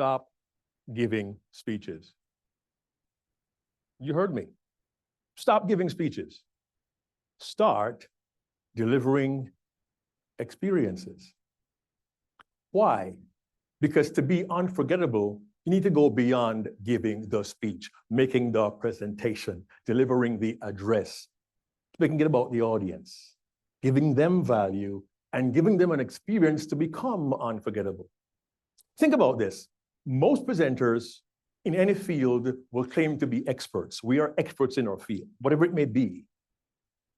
stop giving speeches. You heard me. Stop giving speeches. Start delivering experiences. Why? Because to be unforgettable, you need to go beyond giving the speech, making the presentation, delivering the address, speaking about the audience, giving them value, and giving them an experience to become unforgettable. Think about this. Most presenters in any field will claim to be experts. We are experts in our field, whatever it may be.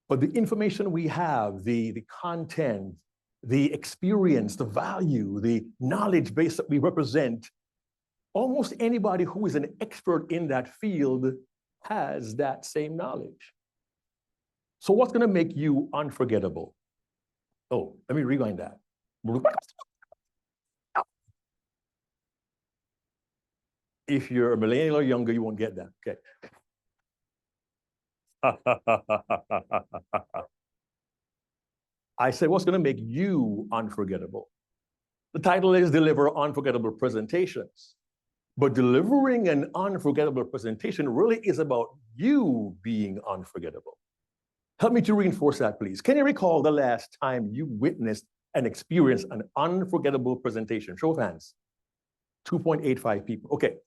But the information we have, the content, the experience, the value, the knowledge base that we represent, almost anybody who is an expert in that field has that same knowledge. So what's going to make you unforgettable? Oh, let me rewind that. If you're a millennial or younger, you won't get that. Okay. I said, what's going to make you unforgettable? The title is Deliver Unforgettable Presentations. But delivering an unforgettable presentation really is about you being unforgettable. Help me to reinforce that, please. Can you recall the last time you witnessed and experienced an unforgettable presentation? Show of hands. 2.85 people. Okay.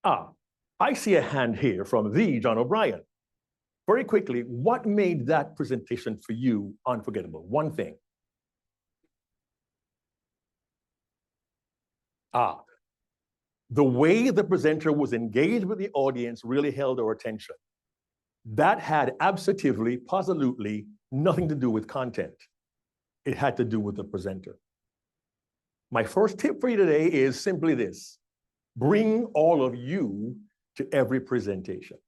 I see a hand here from the John O'Brien. Very quickly, what made that presentation for you unforgettable? One thing. The way the presenter was engaged with the audience really held our attention. That had absolutely, positively nothing to do with content. It had to do with the presenter. My first tip for you today is simply this. Bring all of you to every presentation.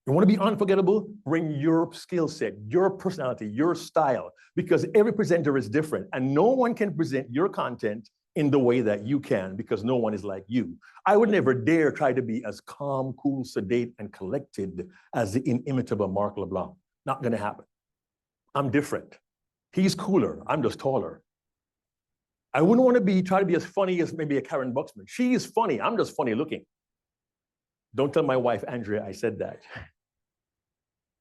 You want to be unforgettable? Bring your skill set, your personality, your style, because every presenter is different and no one can present your content in the way that you can because no one is like you. I would never dare try to be as calm, cool, sedate, and collected as the inimitable Mark LeBlanc. Not going to happen. I'm different. He's cooler. I'm just taller. I wouldn't want to try to be as funny as maybe a Karen Buxman. She is funny. I'm just funny looking. Don't tell my wife, Andrea, I said that.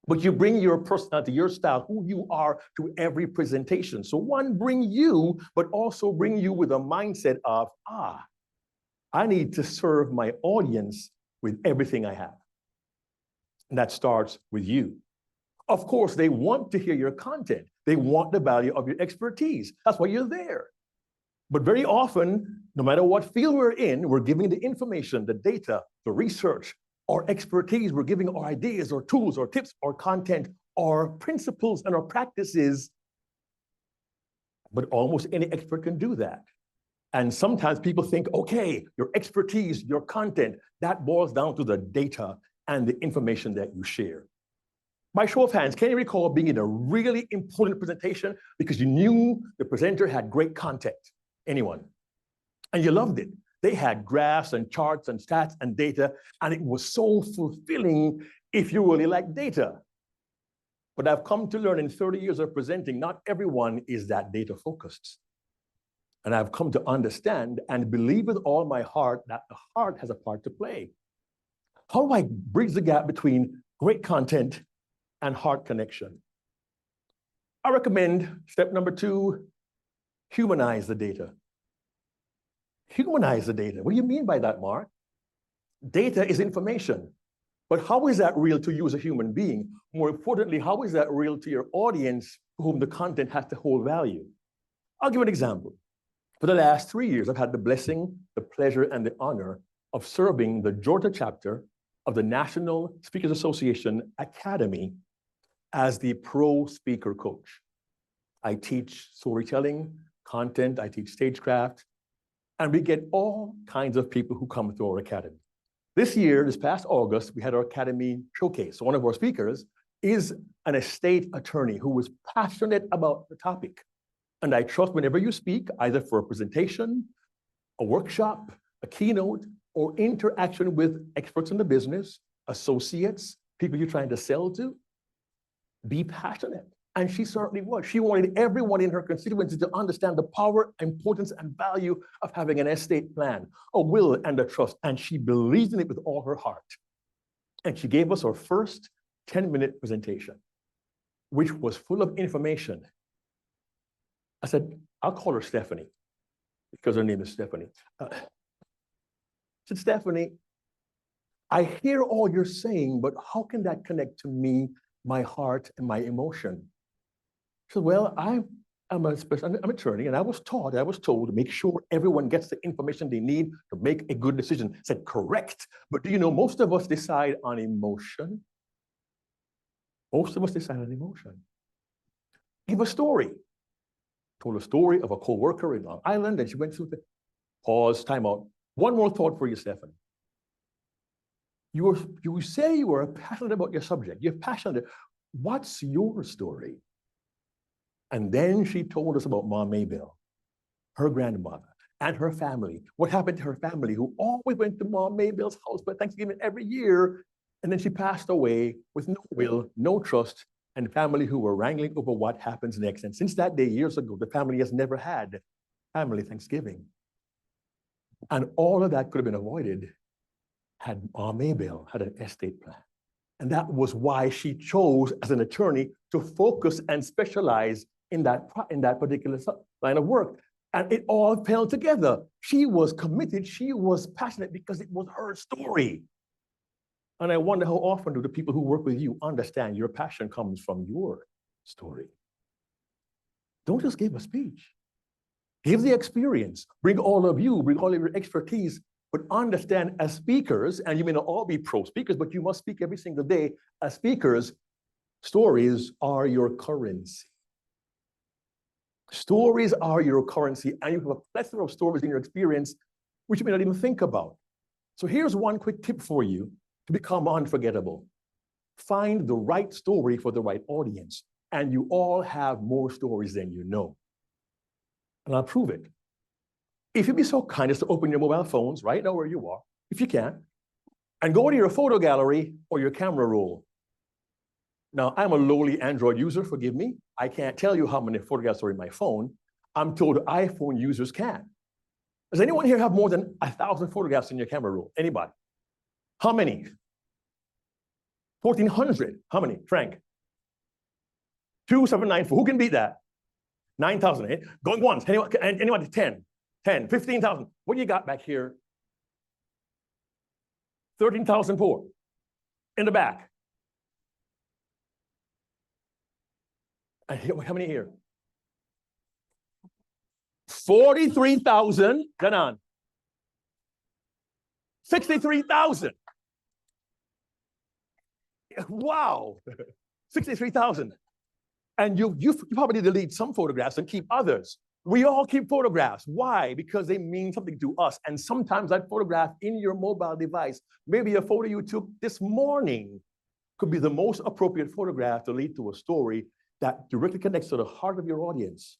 But you bring your personality, your style, who you are to every presentation. So one, bring you, but also bring you with a mindset of, I need to serve my audience with everything I have. And that starts with you. Of course, they want to hear your content. They want the value of your expertise. That's why you're there. But very often, no matter what field we're in, we're giving the information, the data, the research, our expertise, we're giving our ideas, or tools, or tips, or content, our principles, and our practices. But almost any expert can do that. And sometimes people think, okay, your expertise, your content, that boils down to the data and the information that you share. By show of hands, can you recall being in a really important presentation because you knew the presenter had great content? Anyone? And you loved it. They had graphs and charts and stats and data, and it was so fulfilling if you really like data. But I've come to learn in 30 years of presenting, not everyone is that data focused. And I've come to understand and believe with all my heart that the heart has a part to play. How do I bridge the gap between great content and heart connection? I recommend step number 2, humanize the data. Humanize the data. What do you mean by that, Mark? Data is information. But how is that real to you as a human being? More importantly, how is that real to your audience for whom the content has to hold value? I'll give an example. For the last 3 years, I've had the blessing, the pleasure, and the honor of serving the Georgia chapter of the National Speakers Association Academy as the pro speaker coach. I teach storytelling, content, I teach stagecraft, and we get all kinds of people who come through our academy. This year, this past August, we had our academy showcase. So one of our speakers is an estate attorney who was passionate about the topic. And I trust whenever you speak, either for a presentation, a workshop, a keynote, or interaction with experts in the business, associates, people you're trying to sell to, be passionate. And she certainly was. She wanted everyone in her constituency to understand the power, importance, and value of having an estate plan, a will, and a trust. And she believed in it with all her heart. And she gave us our first 10-minute presentation, which was full of information. I said, I'll call her Stephanie, because her name is Stephanie. I said, Stephanie, I hear all you're saying, but how can that connect to me, my heart, and my emotion? She said, well, I'm an attorney, and I was told to make sure everyone gets the information they need to make a good decision. I said, correct. But do you know, most of us decide on emotion. Most of us decide on emotion. Give a story. Told a story of a co-worker in Long Island, and she went through the pause, time out. One more thought for you, Stephanie. You say you are passionate about your subject. You're passionate. What's your story? And then she told us about Mom Maybelle, her grandmother, and her family. What happened to her family, who always went to Mom Maybelle's house for Thanksgiving every year. And then she passed away with no will, no trust, and family who were wrangling over what happens next. And since that day, years ago, the family has never had family Thanksgiving. And all of that could have been avoided had Mom Maybelle had an estate plan. And that was why she chose, as an attorney, to focus and specialize in that particular line of work. And it all fell together. She was committed, she was passionate because it was her story. And I wonder how often do the people who work with you understand your passion comes from your story. Don't just give a speech. Give the experience. Bring all of you, bring all of your expertise, but understand as speakers, and you may not all be pro speakers, but you must speak every single day. As speakers, stories are your currency. Stories are your currency, and you have a plethora of stories in your experience, which you may not even think about. So here's one quick tip for you to become unforgettable. Find the right story for the right audience, and you all have more stories than you know. And I'll prove it. If you'd be so kind as to open your mobile phones right now where you are, if you can, and go to your photo gallery or your camera roll. Now, I'm a lowly Android user, forgive me. I can't tell you how many photographs are in my phone. I'm told iPhone users can. Does anyone here have more than 1,000 photographs in your camera roll? Anybody? How many? 1,400. How many, Frank? 2,794. Who can beat that? 9,000, eh? Going once. Anyone? 10, 15,000. What do you got back here? 13,004. In the back. And how many here? 43,000. Go on. 63,000. Wow. 63,000. And you probably delete some photographs and keep others. We all keep photographs. Why? Because they mean something to us. And sometimes that photograph in your mobile device, maybe a photo you took this morning, could be the most appropriate photograph to lead to a story that directly connects to the heart of your audience.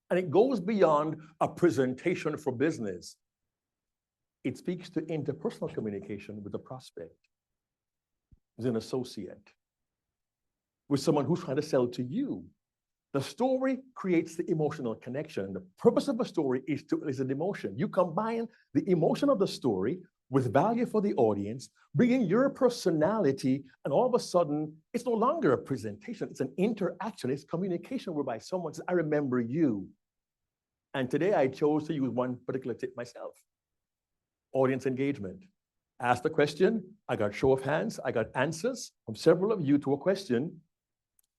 And it goes beyond a presentation for business. It speaks to interpersonal communication with the prospect, with an associate, with someone who's trying to sell to you. The story creates the emotional connection. The purpose of a story is an emotion. You combine the emotion of the story with value for the audience, bringing your personality, and all of a sudden, it's no longer a presentation, it's an interaction, it's communication whereby someone says, I remember you. And today I chose to use one particular tip myself. Audience engagement. Ask the question, I got show of hands, I got answers from several of you to a question,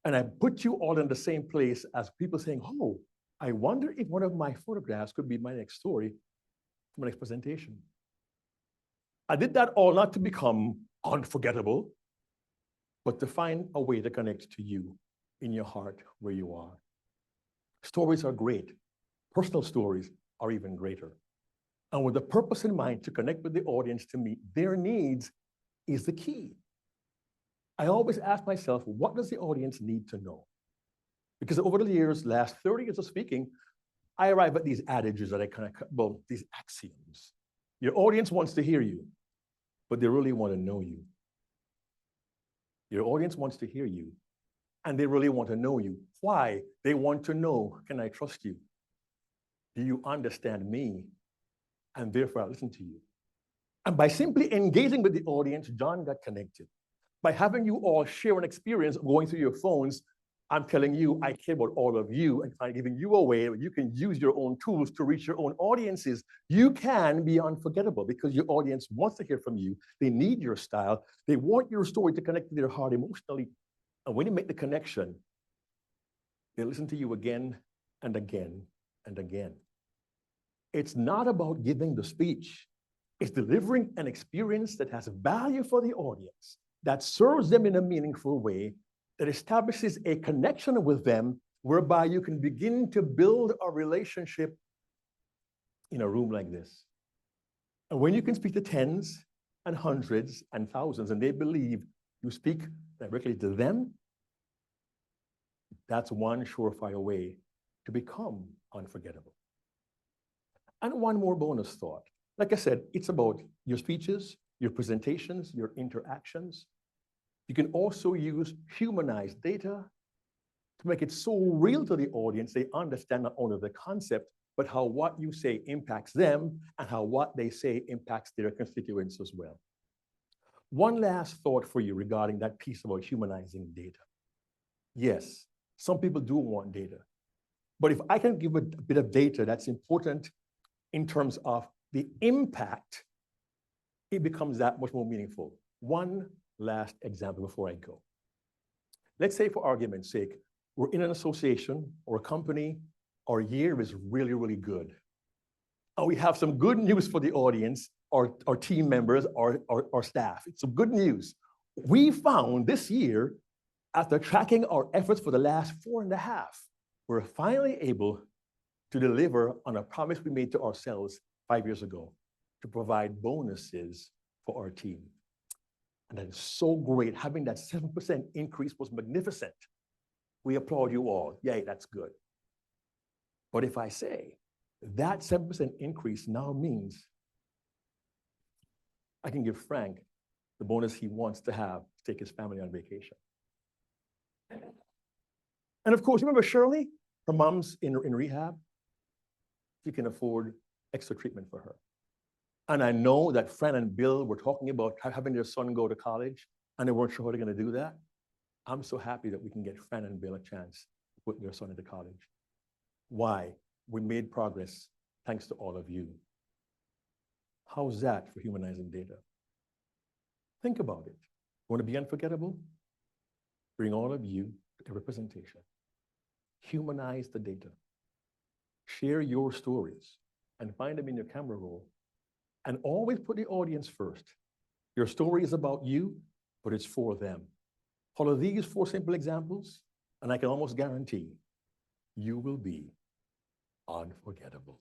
and I put you all in the same place as people saying, oh, I wonder if one of my photographs could be my next story, my next presentation. I did that all not to become unforgettable, but to find a way to connect to you in your heart where you are. Stories are great. Personal stories are even greater. And with the purpose in mind to connect with the audience to meet their needs is the key. I always ask myself, what does the audience need to know? Because over the years, last 30 years of speaking, I arrive at these adages that these axioms. Your audience wants to hear you, but they really want to know you. Your audience wants to hear you, And they really want to know you. Why? They want to know, can I trust you? Do you understand me? And therefore, I listen to you. And by simply engaging with the audience, John got connected. By having you all share an experience going through your phones, I'm telling you, I care about all of you, and I'm giving you a way where you can use your own tools to reach your own audiences. You can be unforgettable because your audience wants to hear from you. They need your style. They want your story to connect to their heart emotionally. And when you make the connection, they listen to you again and again and again. It's not about giving the speech. It's delivering an experience that has value for the audience, that serves them in a meaningful way, that establishes a connection with them, whereby you can begin to build a relationship in a room like this. And when you can speak to tens and hundreds and thousands, and they believe you speak directly to them, that's one surefire way to become unforgettable. And one more bonus thought. Like I said, it's about your speeches, your presentations, your interactions. You can also use humanized data to make it so real to the audience, they understand not only the concept, but how what you say impacts them and how what they say impacts their constituents as well. One last thought for you regarding that piece about humanizing data. Yes, some people do want data, but if I can give a bit of data that's important in terms of the impact, it becomes that much more meaningful. One last example before I go. Let's say, for argument's sake, we're in an association or a company, our year is really, really good. And we have some good news for the audience, our team members, our staff. It's some good news. We found this year, after tracking our efforts for the last 4.5, we're finally able to deliver on a promise we made to ourselves 5 years ago, to provide bonuses for our team. And that is so great. Having that 7% increase was magnificent. We applaud you all. Yay, that's good. But if I say that 7% increase now means I can give Frank the bonus he wants to have to take his family on vacation. And of course, remember Shirley? Her mom's in rehab. She can afford extra treatment for her. And I know that Fran and Bill were talking about having their son go to college, and they weren't sure how they're going to do that. I'm so happy that we can get Fran and Bill a chance to put their son into college. Why? We made progress thanks to all of you. How's that for humanizing data? Think about it. Want to be unforgettable? Bring all of you to every presentation. Humanize the data. Share your stories and find them in your camera roll. And always put the audience first. Your story is about you, but it's for them. Follow these 4 simple examples, and I can almost guarantee you will be unforgettable.